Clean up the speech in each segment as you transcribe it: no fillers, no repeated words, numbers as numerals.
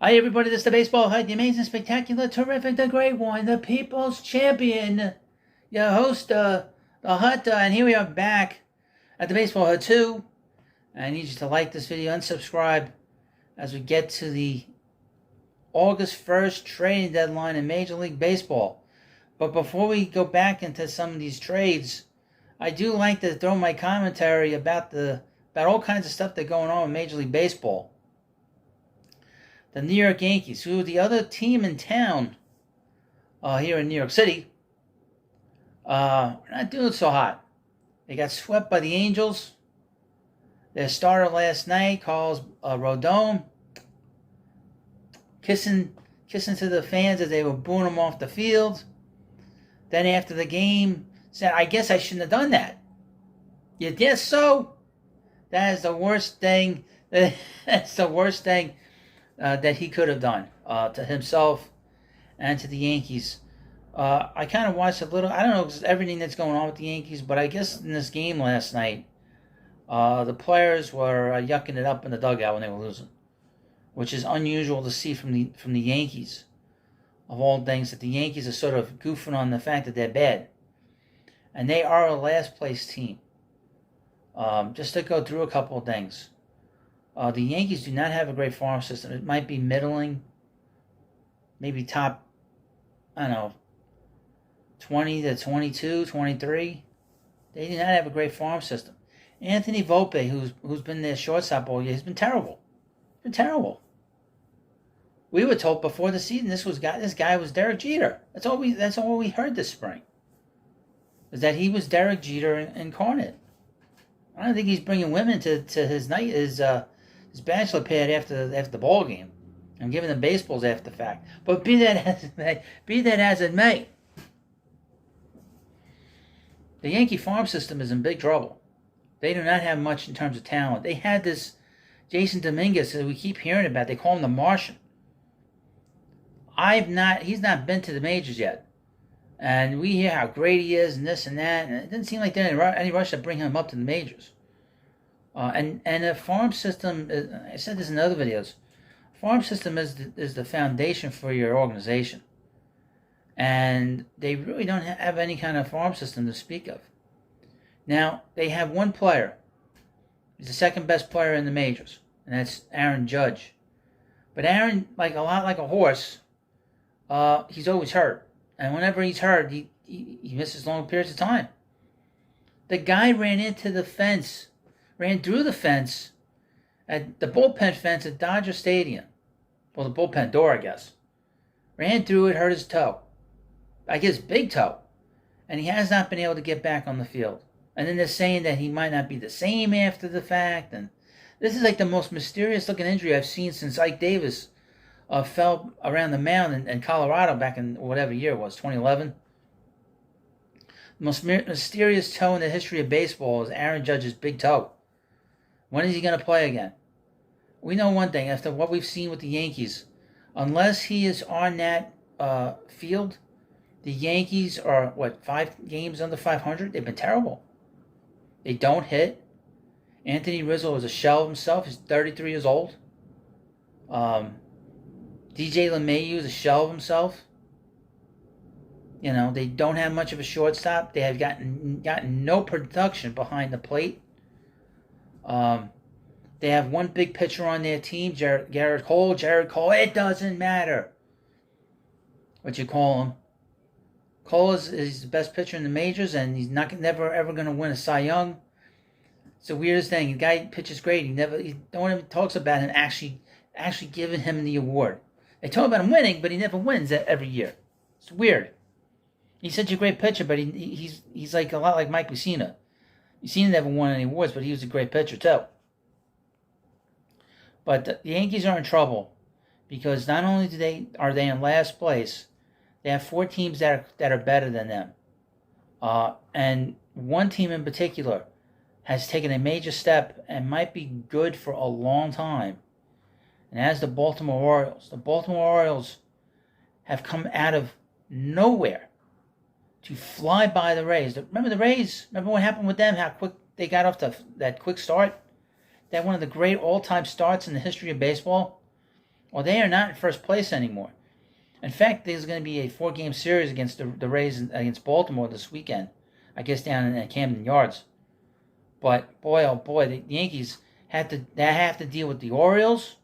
Hi, everybody. This is the Baseball Hut, the amazing, spectacular, terrific, the great one, the people's champion, your host, the Hut, and here we are back at the Baseball Hut 2. I need you to like this video and subscribe as we get to the August 1st trading deadline in Major League Baseball. But before we go back into some of these trades, I do like to throw my commentary about all kinds of stuff that's going on in Major League Baseball. The New York Yankees, who are the other team in town here in New York City, are not doing so hot. They got swept by the Angels. Their starter last night, Carlos Rodon, kissing to the fans as they were booing him off the field. Then after the game, said, "I guess I shouldn't have done that." You guess so? That is the worst thing. That's the worst thing that he could have done to himself and to the Yankees. I kind of watched a little. I don't know everything that's going on with the Yankees, but I guess in this game last night, the players were yucking it up in the dugout when they were losing, which is unusual to see from the Yankees. Of all things, that the Yankees are sort of goofing on the fact that they're bad, and they are a last place team. Just to go through a couple of things. The Yankees do not have a great farm system. It might be middling, maybe top, 20 to 22, 23. They do not have a great farm system. Anthony Volpe, who's been their shortstop all year, has been terrible. Been terrible. We were told before the season this guy was Derek Jeter. That's all we heard this spring. Is that he was Derek Jeter incarnate. I don't think he's bringing women to his bachelor pad after the ball game and giving them baseballs after the fact. But be that as it may, the Yankee farm system is in big trouble. They do not have much in terms of talent. They had this Jason Dominguez that we keep hearing about. They call him the Martian. He's not been to the majors yet. And we hear how great he is and this and that. And it didn't seem like there's any rush to bring him up to the majors. And a farm system, I said this in other videos, farm system is the foundation for your organization. And they really don't have any kind of farm system to speak of. Now, they have one player. He's the second best player in the majors, and that's Aaron Judge. But Aaron, a lot like a horse, he's always hurt. And whenever he's hurt, he misses long periods of time. The guy ran through the fence at the bullpen fence at Dodger Stadium. Well, the bullpen door, I guess. Ran through it, hurt his toe. I guess big toe. And he has not been able to get back on the field. And then they're saying that he might not be the same after the fact. And this is like the most mysterious looking injury I've seen since Ike Davis fell around the mound in Colorado back in whatever year it was, 2011. The most mysterious toe in the history of baseball is Aaron Judge's big toe. When is he going to play again? We know one thing, after what we've seen with the Yankees, unless he is on that field, the Yankees are, 5 games under 500? They've been terrible. They don't hit. Anthony Rizzo is a shell of himself. He's 33 years old. DJ LeMahieu is a shell of himself. They don't have much of a shortstop. They have gotten no production behind the plate. They have one big pitcher on their team, Garrett Cole. Jared Cole, it doesn't matter what you call him. Cole is the best pitcher in the majors, and he's never ever going to win a Cy Young. It's the weirdest thing. The guy pitches great. No one ever talks about him actually giving him the award. They talk about him winning, but he never wins every year. It's weird. He's such a great pitcher, but he's like a lot like Mike Mussina. Mussina never won any awards, but he was a great pitcher too. But the Yankees are in trouble because not only are they in last place, they have 4 teams that are better than them. And one team in particular has taken a major step and might be good for a long time. And that's the Baltimore Orioles. The Baltimore Orioles have come out of nowhere to fly by the Rays. Remember the Rays? Remember what happened with them? How quick they got off that quick start? They had one of the great all-time starts in the history of baseball. Well, they are not in first place anymore. In fact, there's going to be a 4-game series against the Rays against Baltimore this weekend. I guess down in Camden Yards. But boy, oh boy, the Yankees have to deal with the Orioles,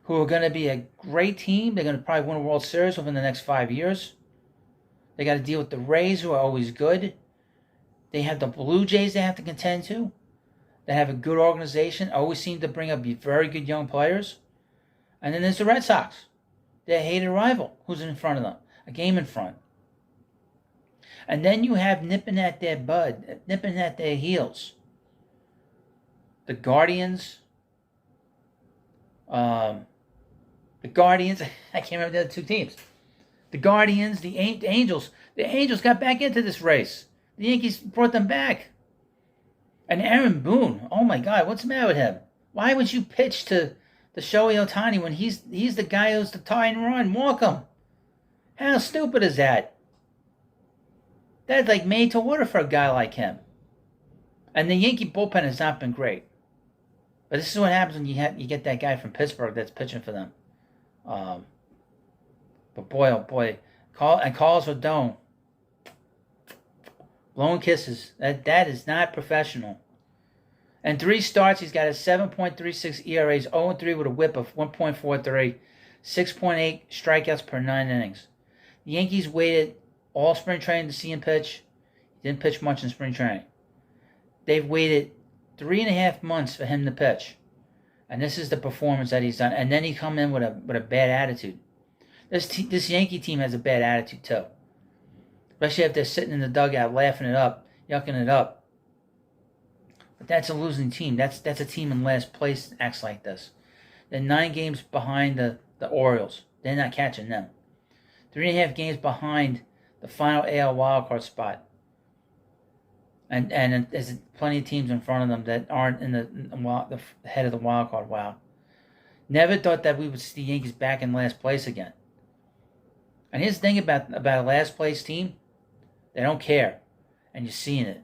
who are going to be a great team. They're going to probably win a World Series within the next 5 years. They got to deal with the Rays, who are always good. They have the Blue Jays they have to contend to. They have a good organization, always seem to bring up very good young players. And then there's the Red Sox, their hated rival, who's in front of them, a game in front. And then you have nipping at their heels, the Guardians. I can't remember the other two teams. The Guardians, the Angels. The Angels got back into this race. The Yankees brought them back. And Aaron Boone, oh my God, what's the matter with him? Why would you pitch to Shohei Ohtani when he's the guy who's the tie and run? Walk him. How stupid is that? That's like made to order for a guy like him. And the Yankee bullpen has not been great. But this is what happens when you get that guy from Pittsburgh that's pitching for them. But boy, oh boy, Carlos Rodon, blowing kisses. That is not professional. And 3 starts, he's got a 7.36 ERA, 0-3 with a WHIP of 1.43, 6.8 strikeouts per 9 innings. The Yankees waited all spring training to see him pitch. He didn't pitch much in spring training. They've waited 3.5 months for him to pitch. And this is the performance that he's done. And then he come in with a bad attitude. This Yankee team has a bad attitude too. Especially if they're sitting in the dugout laughing it up, yucking it up. But that's a losing team. That's a team in last place that acts like this. They're 9 games behind the Orioles. They're not catching them. 3.5 games behind the final AL wildcard spot. And there's plenty of teams in front of them that aren't in the head of the wild card. Wow. Never thought that we would see the Yankees back in last place again. And here's the thing about a last place team. They don't care. And you're seeing it.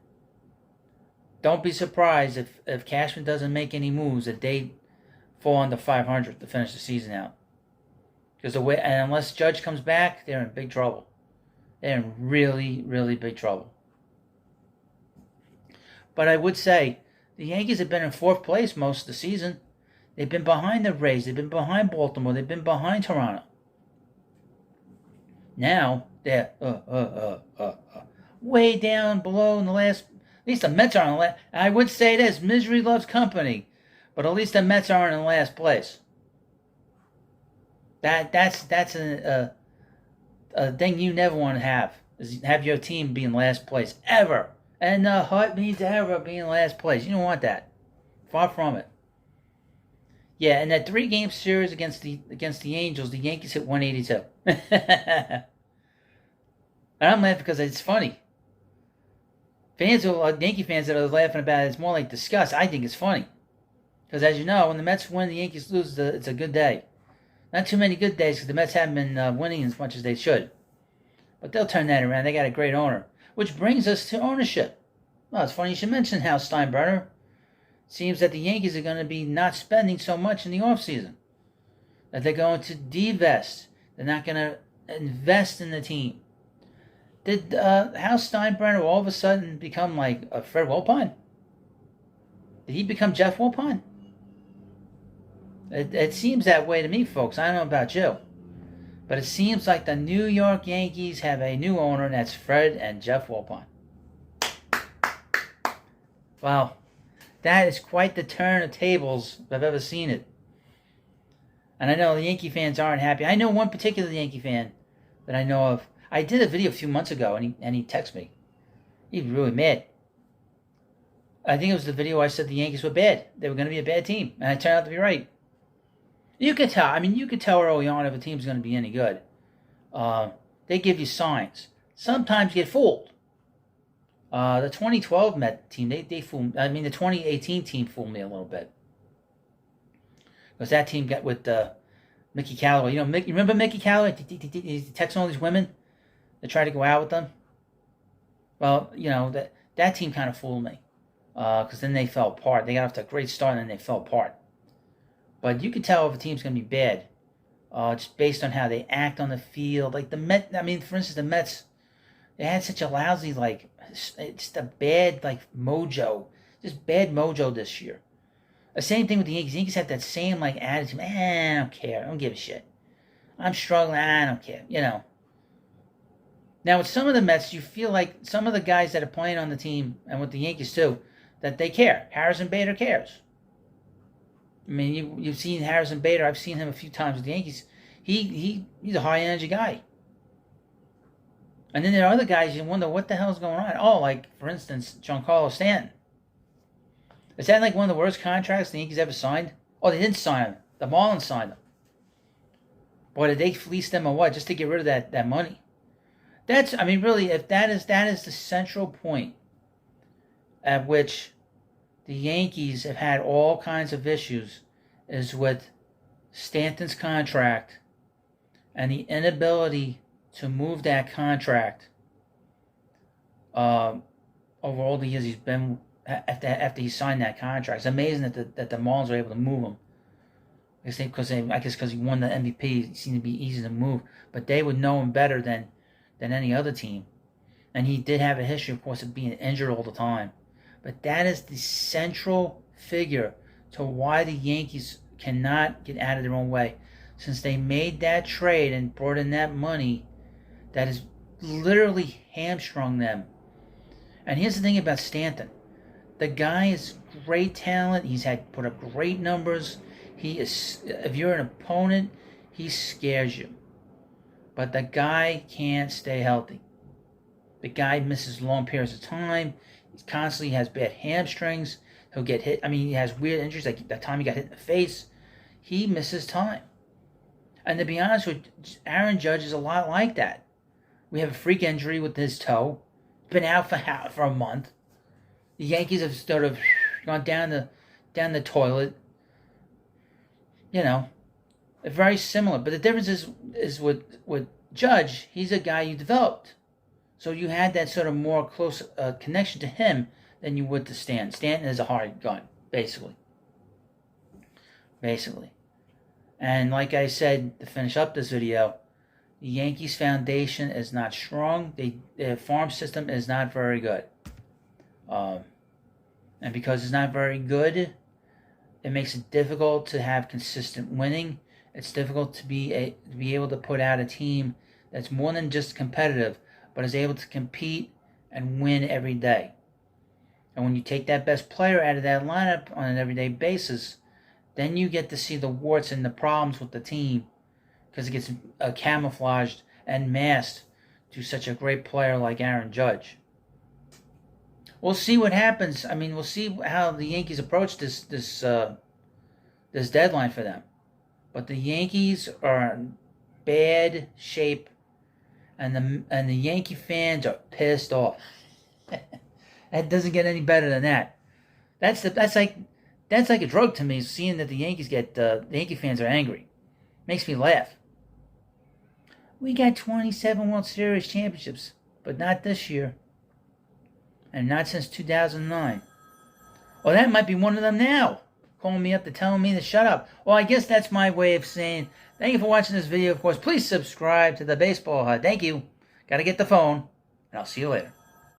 Don't be surprised if Cashman doesn't make any moves that they fall under 500 to finish the season out. Because unless Judge comes back, they're in big trouble. They're in really, really big trouble. But I would say the Yankees have been in 4th place most of the season. They've been behind the Rays. They've been behind Baltimore. They've been behind Toronto. Now they're way down below in the last. At least the Mets are in the last. I would say this: misery loves company, but at least the Mets aren't in last place. That's a thing you never want to have, is have your team be in last place ever. And the heart means ever be in last place. You don't want that. Far from it. Yeah, in that 3-game series against the Angels, the Yankees hit 182. And I'm laughing because it's funny. Yankee fans that are laughing about it, it's more like disgust. I think it's funny. Because as you know, when the Mets win, the Yankees lose, it's a good day. Not too many good days because the Mets haven't been winning as much as they should. But they'll turn that around. They got a great owner. Which brings us to ownership. Well, it's funny you should mention Hal Steinbrenner. Seems that the Yankees are going to be not spending so much in the offseason. That they're going to divest. They're not going to invest in the team. Did Hal Steinbrenner all of a sudden become like a Fred Wilpon? Did he become Jeff Wilpon? It seems that way to me, folks. I don't know about you. But it seems like the New York Yankees have a new owner, and that's Fred and Jeff Wilpon. Wow. That is quite the turn of tables if I've ever seen it. And I know the Yankee fans aren't happy. I know one particular Yankee fan that I know of. I did a video a few months ago, and he texted me. He was really mad. I think it was the video I said the Yankees were bad. They were going to be a bad team. And I turned out to be right. You could tell. I mean, you could tell early on if a team's going to be any good. They give you signs. Sometimes you get fooled. The 2012 Met team, they fooled. I mean, the 2018 team fooled me a little bit. Because that team got with Mickey Callaway. You remember Mickey Callaway? He's texting all these women that try to go out with them. Well, that team kind of fooled me. Because then they fell apart. They got off to a great start and then they fell apart. But you can tell if a team's going to be bad, just based on how they act on the field. Like the Mets, I mean, for instance, the Mets, they had such a lousy, like, it's a bad, like, mojo. Just bad mojo this year. The same thing with the Yankees. The Yankees have that same, like, attitude. I don't care. I don't give a shit. I'm struggling. I don't care. You know. Now, with some of the Mets, you feel like some of the guys that are playing on the team, and with the Yankees too, that they care. Harrison Bader cares. I mean, you've seen Harrison Bader. I've seen him a few times with the Yankees. He's a high-energy guy. And then there are other guys you wonder what the hell's going on. Oh, like, for instance, Giancarlo Stanton. Is that like one of the worst contracts the Yankees ever signed? Oh, they didn't sign him. The Marlins signed him. Boy, did they fleece them or what? Just to get rid of that money. That's, I mean, really, if that is the central point at which the Yankees have had all kinds of issues, is with Stanton's contract and the inability to move that contract over all the years he's been after he signed that contract. It's amazing that the Marlins were able to move him. I guess because he won the MVP, he seemed to be easy to move. But they would know him better than any other team. And he did have a history, of course, of being injured all the time. But that is the central figure to why the Yankees cannot get out of their own way. Since they made that trade and brought in that money, that has literally hamstrung them. And here's the thing about Stanton. The guy is great talent. He's had put up great numbers. He is, if you're an opponent, he scares you. But the guy can't stay healthy. The guy misses long periods of time. He constantly has bad hamstrings. He'll get hit. I mean, he has weird injuries, like that time he got hit in the face. He misses time. And to be honest with you, Aaron Judge is a lot like that. We have a freak injury with his toe. Been out for a month. The Yankees have sort of gone down the toilet. You know, very similar. But the difference is with Judge, he's a guy you developed. So you had that sort of more close connection to him than you would to Stanton. Stanton is a hard gun, basically. And like I said, to finish up this video, the Yankees foundation is not strong. Their farm system is not very good. And because it's not very good, it makes it difficult to have consistent winning. It's difficult to be able to put out a team that's more than just competitive, but is able to compete and win every day. And when you take that best player out of that lineup on an everyday basis, then you get to see the warts and the problems with the team, because it gets camouflaged and masked to such a great player like Aaron Judge. We'll see what happens. I mean, we'll see how the Yankees approach this deadline for them. But the Yankees are in bad shape, and the Yankee fans are pissed off. That doesn't get any better than that. That's like a drug to me. Seeing that the Yankee fans are angry makes me laugh. We got 27 World Series championships, but not this year, and not since 2009. Well, that might be one of them now. Calling me up to telling me to shut up. Well, I guess that's my way of saying thank you for watching this video. Of course, please subscribe to the Baseball Hut. Thank you. Got to get the phone, and I'll see you later.